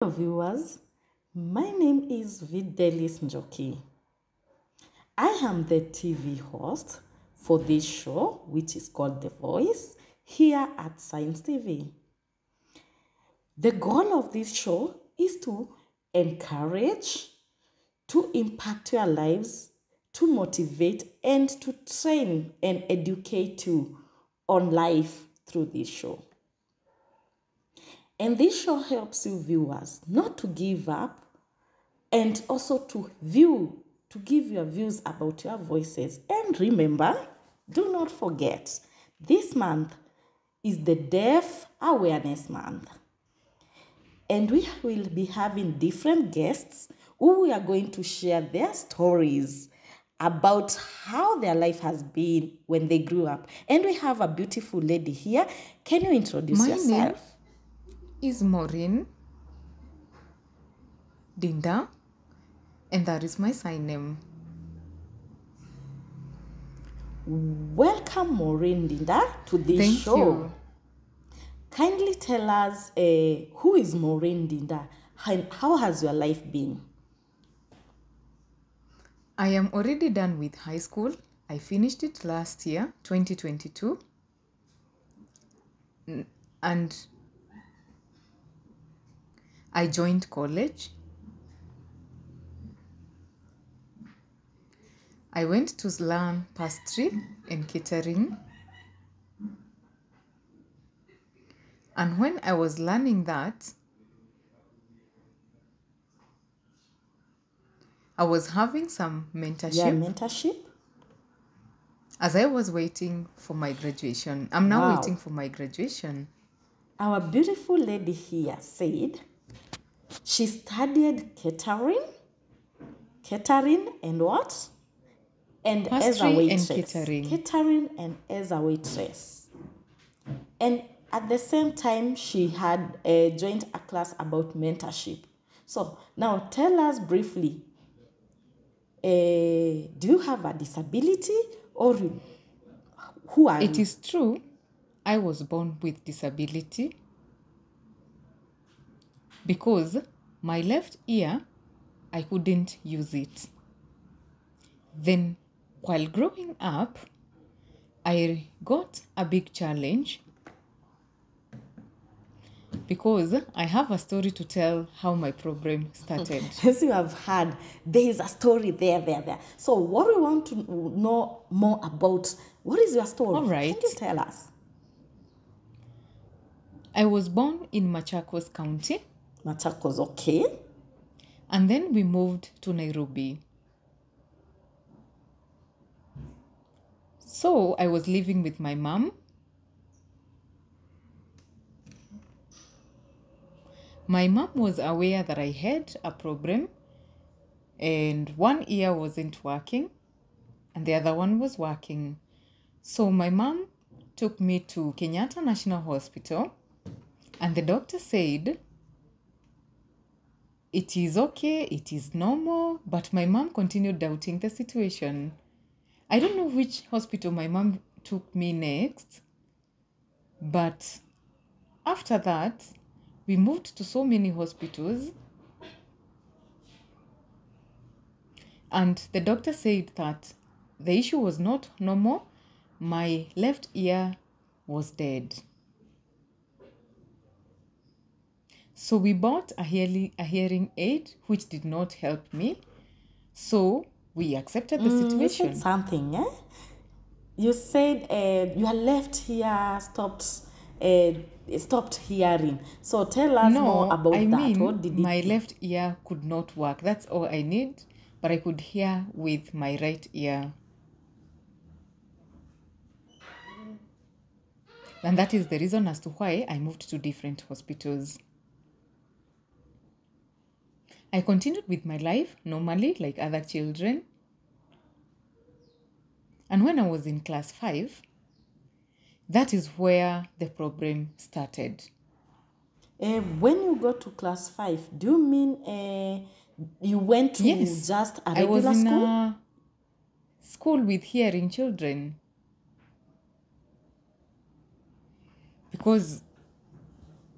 Hello viewers, my name is Videliz Njoki. I am the TV host for this show, which is called The Voice, here at Science TV. The goal of this show is to encourage, to impact your lives, to motivate, and to train and educate you on life through this show. And this show helps you viewers not to give up and also to give your views about your voices. And remember, do not forget, this month is the Deaf Awareness Month. And we will be having different guests who are going to share their stories about how their life has been when they grew up. And we have a beautiful lady here. Can you introduce yourself? My name is Moureen Ndinda, and that is my sign name. Welcome, Moureen Ndinda, to this show. Thank you. Kindly tell us who is Moureen Ndinda and how has your life been? I am already done with high school. I finished it last year, 2022. And I joined college. I went to learn pastry and catering. And when I was learning that, I was having some mentorship. Yeah, mentorship? As I was waiting for my graduation. I'm now waiting for my graduation. Our beautiful lady here said she studied catering and what? And as a Pastry waitress. and catering. Catering and as a waitress. And at the same time, she had joined a class about mentorship. So now tell us briefly, do you have a disability or who are you? It is true, I was born with disability because my left ear, I couldn't use it. Then while growing up, I got a big challenge because I have a story to tell how my problem started. As you have heard, there is a story there. So what we want to know more about, what is your story? All right. Can you tell us? I was born in Machakos County. Machakos, okay. And then we moved to Nairobi. So I was living with my mom. My mom was aware that I had a problem and one ear wasn't working and the other one was working. So my mom took me to Kenyatta National Hospital and the doctor said, it is okay, it is normal, but my mom continued doubting the situation. I don't know which hospital my mom took me next, but after that, we moved to so many hospitals. And the doctor said that the issue was not normal. My left ear was dead. So we bought a hearing aid, which did not help me. So we accepted the situation. You said something, eh? You said your left ear stopped hearing. So tell us more about that. Mean, what did my left ear could not work. That's all I need. But I could hear with my right ear. And that is the reason as to why I moved to different hospitals. I continued with my life normally, like other children. And when I was in class 5, that is where the problem started. When you got to class 5, do you mean you went to just a regular I was in school? A school with hearing children. Because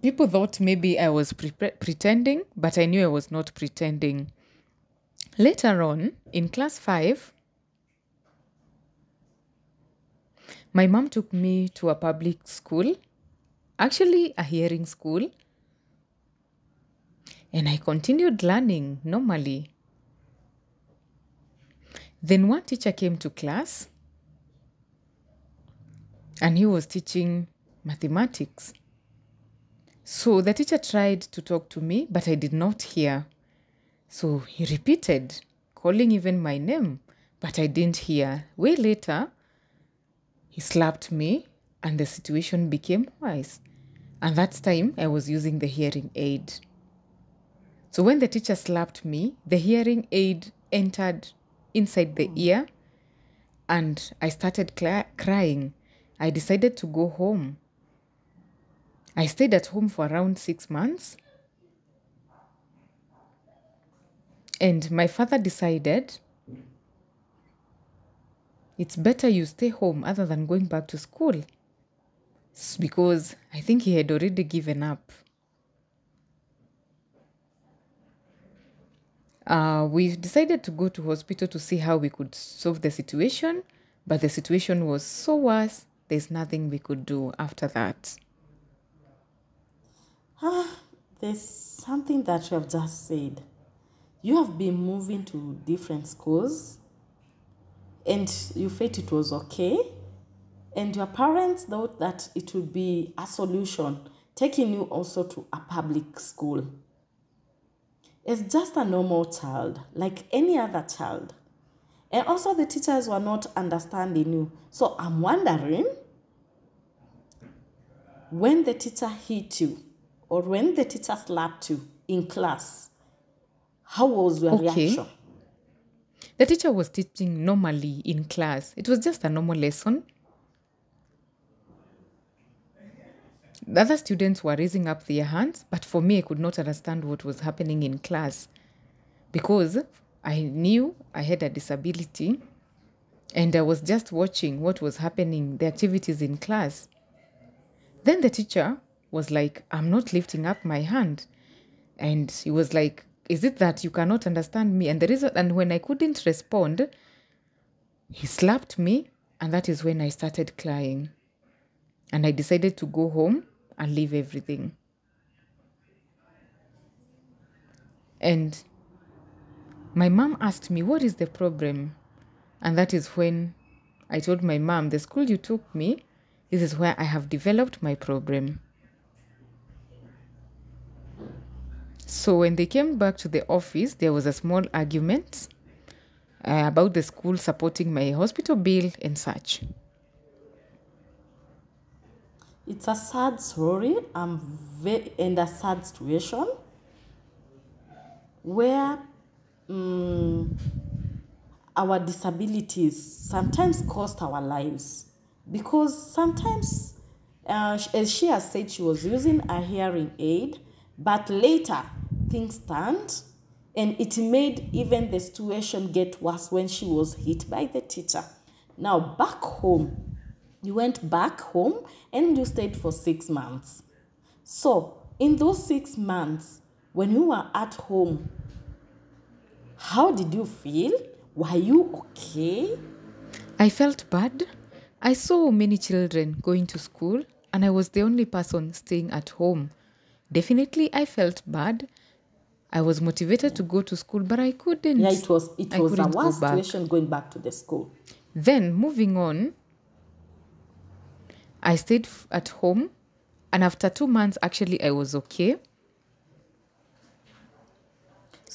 People thought maybe I was pretending, but I knew I was not pretending. Later on, in class 5, my mom took me to a public school, actually a hearing school, and I continued learning normally. Then one teacher came to class, and he was teaching mathematics. So the teacher tried to talk to me, but I did not hear. So he repeated, calling even my name, but I didn't hear. Way later, he slapped me and the situation became worse. And that time, I was using the hearing aid. So when the teacher slapped me, the hearing aid entered inside the ear and I started crying. I decided to go home. I stayed at home for around 6 months. And my father decided it's better you stay home other than going back to school, because I think he had already given up. We decided to go to hospital to see how we could solve the situation, but the situation was so worse, there's nothing we could do after that. There's something that you have just said. You have been moving to different schools and you felt it was okay. And your parents thought that it would be a solution, taking you also to a public school. It's just a normal child, like any other child. And also the teachers were not understanding you. So I'm wondering, when the teacher hit you or when the teacher slapped you in class, how was your reaction? The teacher was teaching normally in class. It was just a normal lesson. The other students were raising up their hands, but for me, I could not understand what was happening in class because I knew I had a disability and I was just watching what was happening, the activities in class. Then the teacher was like, I'm not lifting up my hand. And he was like, is it that you cannot understand me? And when I couldn't respond, he slapped me, and that is when I started crying. And I decided to go home and leave everything. And my mom asked me, what is the problem? And that is when I told my mom, the school you took me, this is where I have developed my problem. So when they came back to the office, there was a small argument about the school supporting my hospital bill and such. It's a sad story and a sad situation where our disabilities sometimes cost our lives, because sometimes, as she has said, she was using a hearing aid, but later things turned and it made even the situation get worse when she was hit by the teacher. Now back home, you went back home and you stayed for 6 months. So in those 6 months, when you were at home, how did you feel? Were you okay? I felt bad. I saw many children going to school and I was the only person staying at home. Definitely, I felt bad. I was motivated to go to school, but I couldn't. Yeah, it was a worse situation going back to the school. Then, moving on, I stayed at home, and after 2 months, actually, I was okay.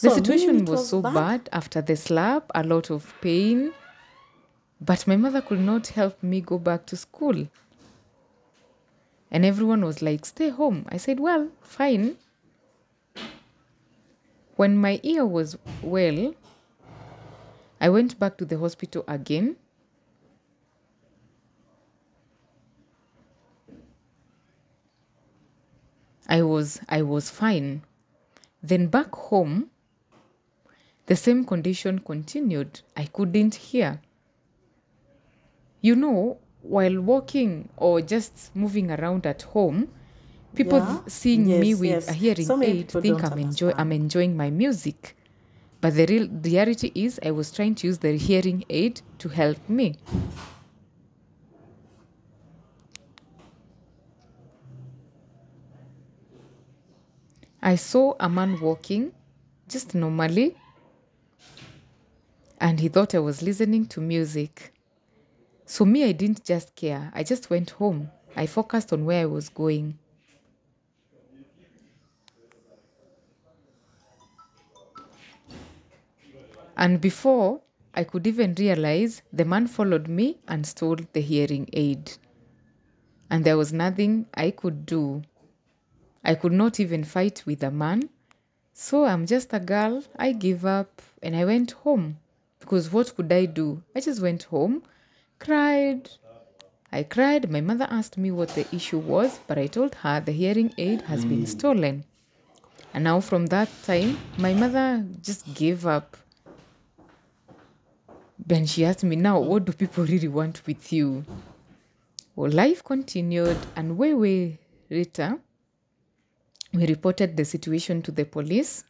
The situation was so bad after the slap, a lot of pain, but my mother could not help me go back to school. And everyone was like, stay home. I said, well, fine. When my ear was well, I went back to the hospital again. I was fine. Then back home, the same condition continued. I couldn't hear. You know, while walking or just moving around at home, People Yeah. seeing me Yes, with a yes. hearing So many aid people think don't understand. I'm enjoying my music. But the reality is I was trying to use the hearing aid to help me. I saw a man walking just normally, and he thought I was listening to music. So me, I didn't just care. I just went home. I focused on where I was going. And before I could even realize, the man followed me and stole the hearing aid. And there was nothing I could do. I could not even fight with a man. So I'm just a girl. I gave up and I went home. Because what could I do? I just went home, cried. I cried. My mother asked me what the issue was, but I told her the hearing aid has been stolen. And now from that time, my mother just gave up. Then she asked me, now, what do people really want with you? Well, life continued, and way later, we reported the situation to the police,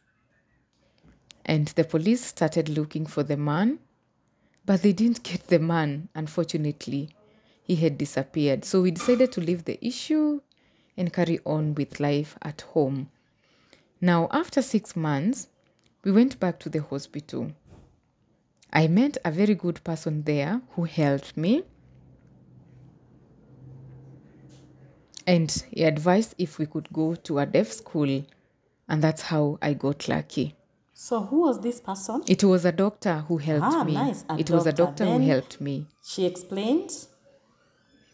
and the police started looking for the man, but they didn't get the man, unfortunately. He had disappeared. So we decided to leave the issue and carry on with life at home. Now, after 6 months, we went back to the hospital. I met a very good person there who helped me. And he advised if we could go to a deaf school. And that's how I got lucky. So who was this person? It was a doctor who helped me. Nice. It was a doctor who Then helped me. she explained.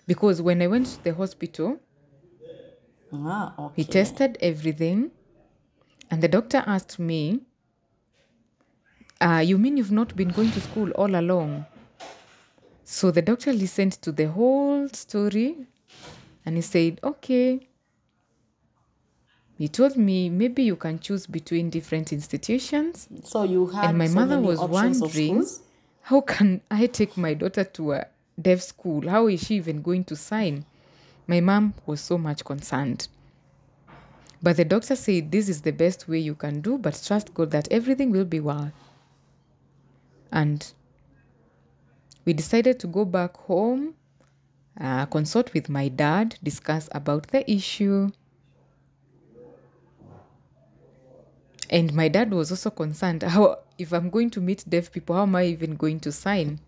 Because when I went to the hospital, Okay. he tested everything. And the doctor asked me, you mean you've not been going to school all along? So the doctor listened to the whole story and he said, okay. He told me, maybe you can choose between different institutions. So you had and my so mother many was options of wondering, schools? how can I take my daughter to a deaf school? How is she even going to sign? My mom was so much concerned. But the doctor said, this is the best way you can do, but trust God that everything will be well. And we decided to go back home, consult with my dad, discuss about the issue. And my dad was also concerned, how if I'm going to meet deaf people, how am I even going to sign?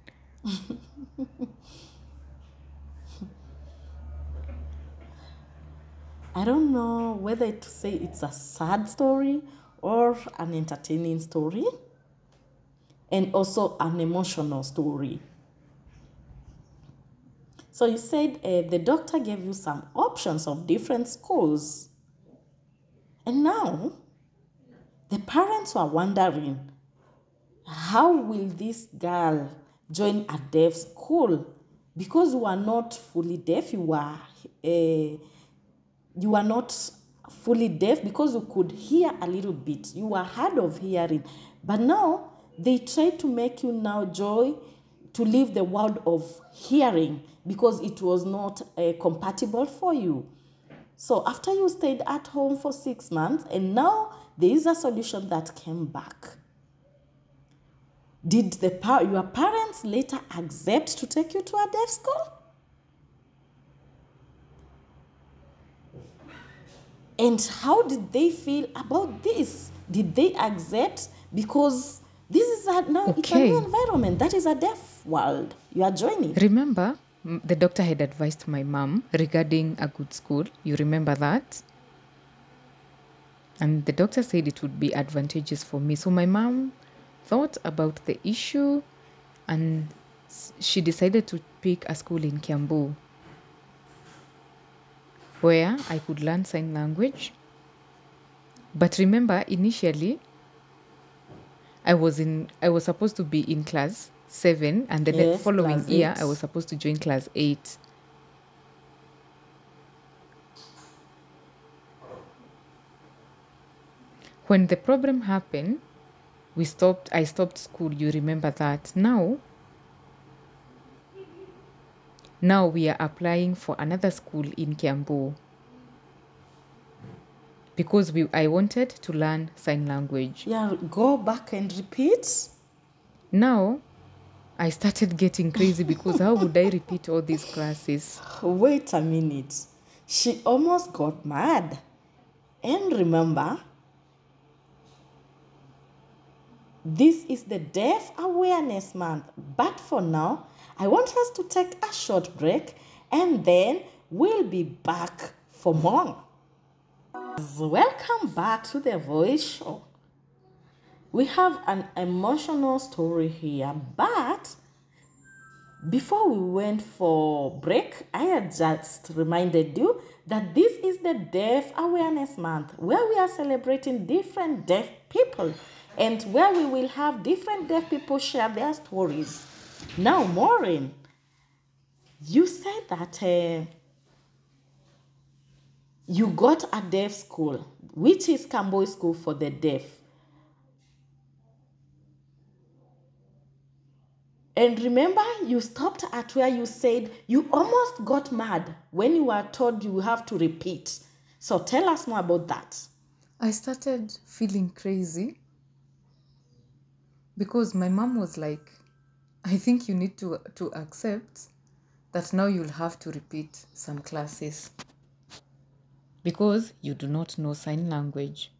I don't know whether to say it's a sad story or an entertaining story, and also an emotional story. So you said the doctor gave you some options of different schools. And now the parents were wondering, how will this girl join a deaf school? Because you are not fully deaf, you are not fully deaf because you could hear a little bit. You were hard of hearing. But now they try to make you now joy to leave the world of hearing because it was not compatible for you. So after you stayed at home for 6 months, and now there is a solution that came back. Did your parents later accept to take you to a deaf school? And how did they feel about this? Did they accept? Because this is it's a new environment. That is a deaf world you are joining. Remember, the doctor had advised my mom regarding a good school. You remember that? And the doctor said it would be advantageous for me. So my mom thought about the issue and she decided to pick a school in Kiambu where I could learn sign language. But remember, initially, I was supposed to be in class 7, and the following year, I was supposed to join class 8. When the problem happened, I stopped school. You remember that. Now we are applying for another school in Kiambu. because I wanted to learn sign language. Yeah, go back and repeat. Now, I started getting crazy because how would I repeat all these classes? Wait a minute. She almost got mad. And remember, this is the Deaf Awareness Month. But for now, I want us to take a short break and then we'll be back for more. Welcome back to the Voice Show. We have an emotional story here, but before we went for break, I had just reminded you that this is the Deaf Awareness Month, where we are celebrating different deaf people and where we will have different deaf people share their stories. Now, Maureen, you said that you got a deaf school, which is Camboy School for the Deaf. And remember, you stopped at where you said you almost got mad when you were told you have to repeat. So tell us more about that. I started feeling crazy because my mom was like, I think you need to accept that now you'll have to repeat some classes because you do not know sign language.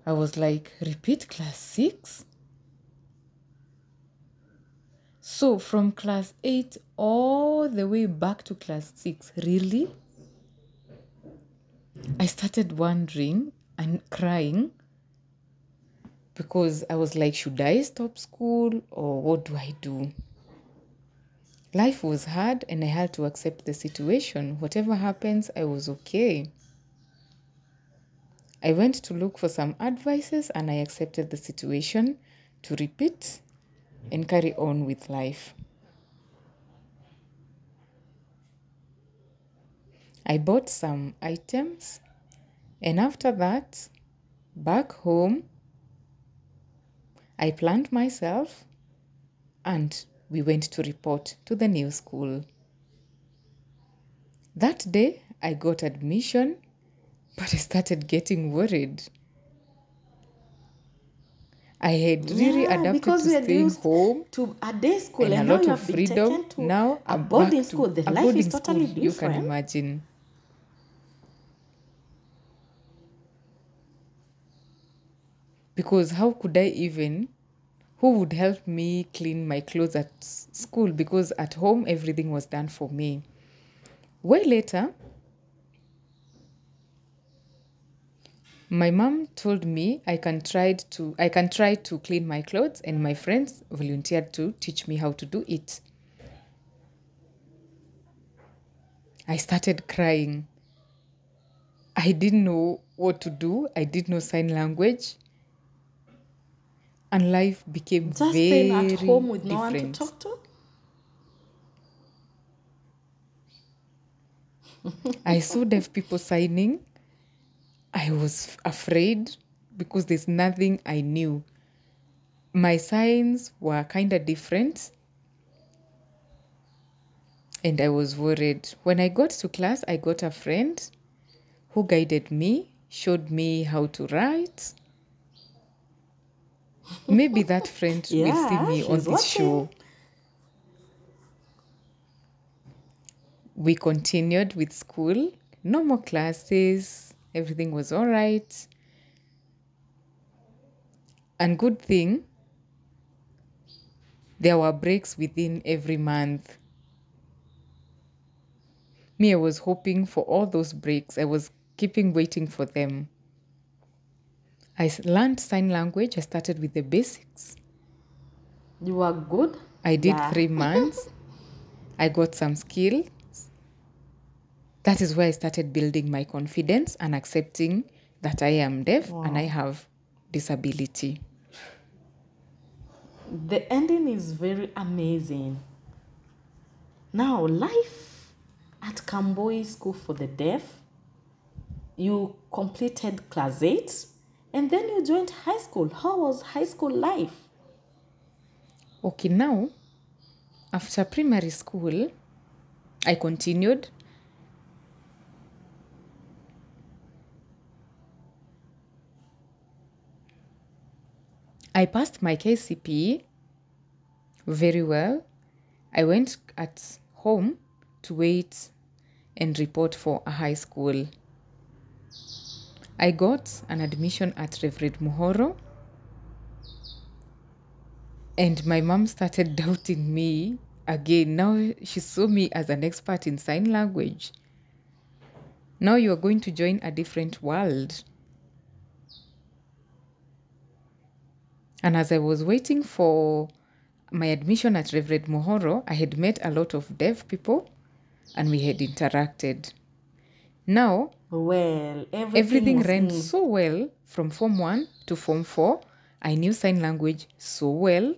I was like, repeat class 6? So from class 8 all the way back to class 6, really? I started wondering and crying because I was like, should I stop school or what do I do? Life was hard and I had to accept the situation. Whatever happens, I was okay. I went to look for some advices and I accepted the situation to repeat and carry on with life. I bought some items and after that, back home, I planned myself and we went to report to the new school. That day, I got admission, but I started getting worried. I had really adapted to staying home to a day school and a now lot you of have been freedom. taken to Now a I'm boarding back school. to The a life boarding is totally school. You can different. imagine. Because how could I even, who would help me clean my clothes at school? Because at home, everything was done for me. Way later, my mom told me I can try to clean my clothes, and my friends volunteered to teach me how to do it. I started crying. I didn't know what to do. I didn't know sign language. And life became Just very staying at home with no one to different. talk to. I saw deaf people signing. I was afraid because there's nothing I knew. My signs were kind of different. And I was worried. When I got to class, I got a friend who guided me, showed me how to write. Maybe that friend will see me on she's this watching. show. We continued with school, no more classes, everything was all right. And good thing, there were breaks within every month. Me, I was hoping for all those breaks. I was keeping waiting for them. I learned sign language. I started with the basics. You are good. I did 3 months. I got some skills. That is where I started building my confidence and accepting that I am deaf and I have disability. The ending is very amazing. Now, life at Camboy School for the Deaf, you completed class 8 and then you joined high school. How was high school life? Okay, now, after primary school, I continued. I passed my KCPE very well. I went at home to wait and report for a high school. I got an admission at Videliz Njoki, and my mom started doubting me again. Now she saw me as an expert in sign language. Now you are going to join a different world. And as I was waiting for my admission at Videliz Njoki, I had met a lot of deaf people and we had interacted. Now, Well, everything was ran so well from Form 1 to Form 4. I knew sign language so well.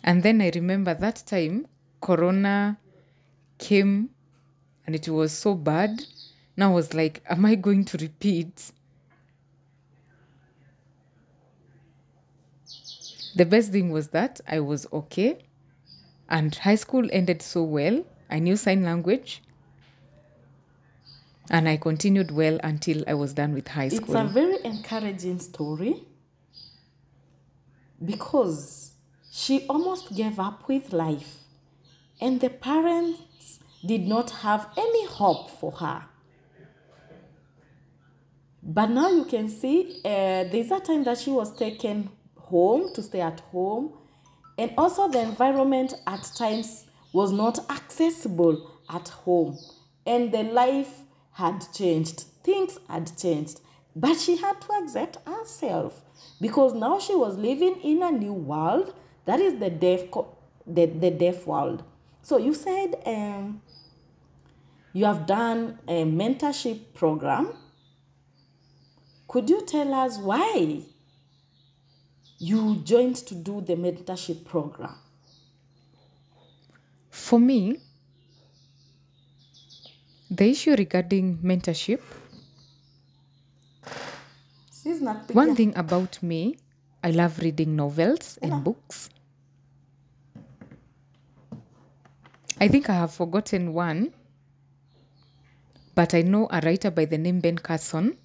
And then I remember that time, Corona came and it was so bad. Now I was like, am I going to repeat? The best thing was that I was okay. And high school ended so well. I knew sign language. And I continued well until I was done with high school. It's a very encouraging story because she almost gave up with life and the parents did not have any hope for her. But now you can see there's a time that she was taken home to stay at home, and also the environment at times was not accessible at home, and the life had changed, things had changed, but she had to accept herself because now she was living in a new world that is the deaf world. So you said you have done a mentorship program. Could you tell us why you joined to do the mentorship program? For me, the issue regarding mentorship, one thing about me, I love reading novels and books. I think I have forgotten one, but I know a writer by the name Ben Carson.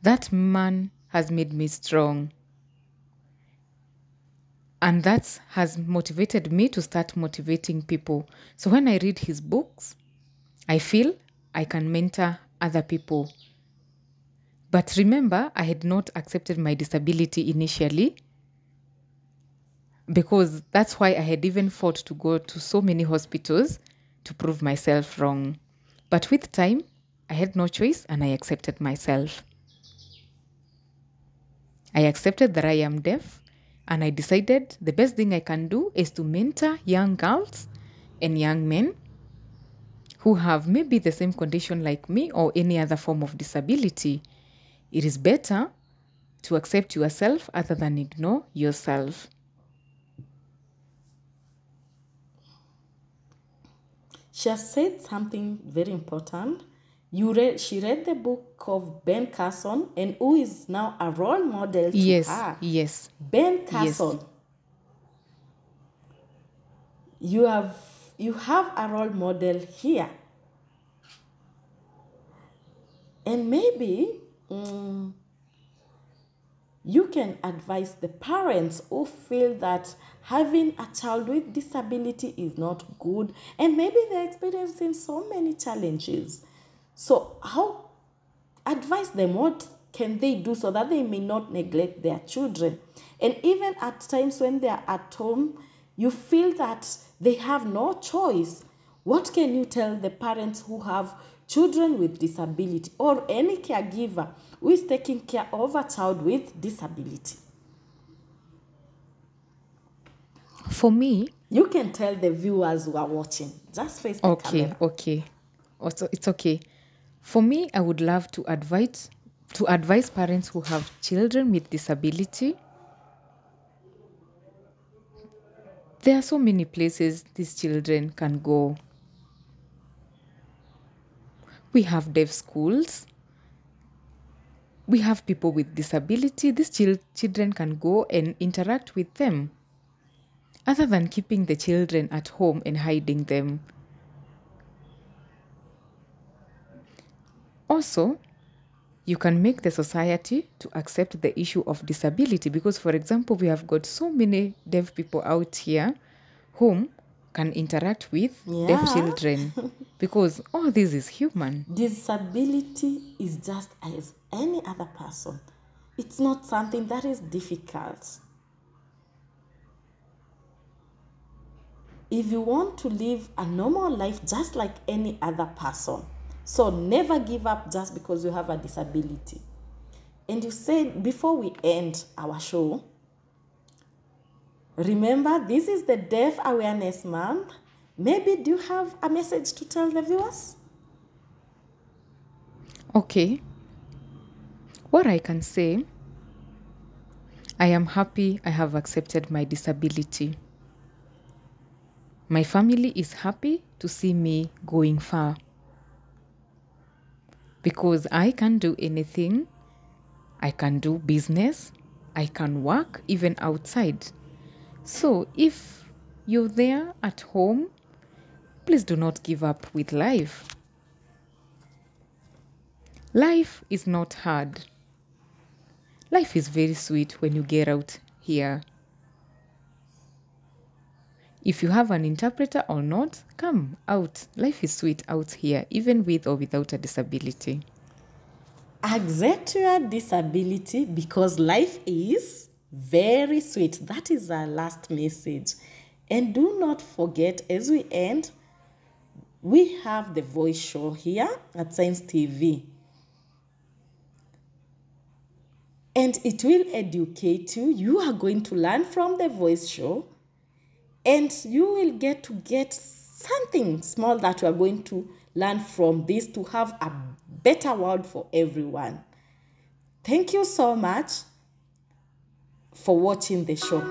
That man has made me strong. And that has motivated me to start motivating people. So when I read his books, I feel I can mentor other people. But remember, I had not accepted my disability initially because that's why I had even fought to go to so many hospitals to prove myself wrong. But with time, I had no choice and I accepted myself. I accepted that I am deaf and I decided the best thing I can do is to mentor young girls and young men who have maybe the same condition like me or any other form of disability. It is better to accept yourself other than ignore yourself. She has said something very important. She read the book of Ben Carson, and who is now a role model to her. Yes. Ben Carson. Yes. You have a role model here. And maybe you can advise the parents who feel that having a child with disability is not good, and maybe they're experiencing so many challenges. So how advise them, what can they do so that they may not neglect their children? And even at times when they are at home, you feel that they have no choice. What can you tell the parents who have children with disability or any caregiver who is taking care of a child with disability? For me, you can tell the viewers who are watching. Just face the camera. Okay. Also, it's okay. For me, I would love to advise parents who have children with disability. There are so many places these children can go. We have deaf schools. We have people with disability. These children can go and interact with them, other than keeping the children at home and hiding them. Also, you can make the society to accept the issue of disability, because, for example, we have got so many deaf people out here whom can interact with deaf children, because all this is human. Disability is just as any other person. It's not something that is difficult. If you want to live a normal life just like any other person, so never give up just because you have a disability. And you said before we end our show, remember, this is the Deaf Awareness Month. Maybe do you have a message to tell the viewers? Okay. What I can say, I am happy I have accepted my disability. My family is happy to see me going far, because I can do anything. I can do business. I can work even outside. So if you're there at home, please do not give up with life. Life is not hard. Life is very sweet when you get out here. If you have an interpreter or not, come out. Life is sweet out here, even with or without a disability. Accept your disability because life is very sweet. That is our last message. And do not forget, as we end, we have the voice show here at Science TV. And it will educate you. You are going to learn from the voice show. And you will get something small that you are going to learn from this to have a better world for everyone. Thank you so much for watching the show.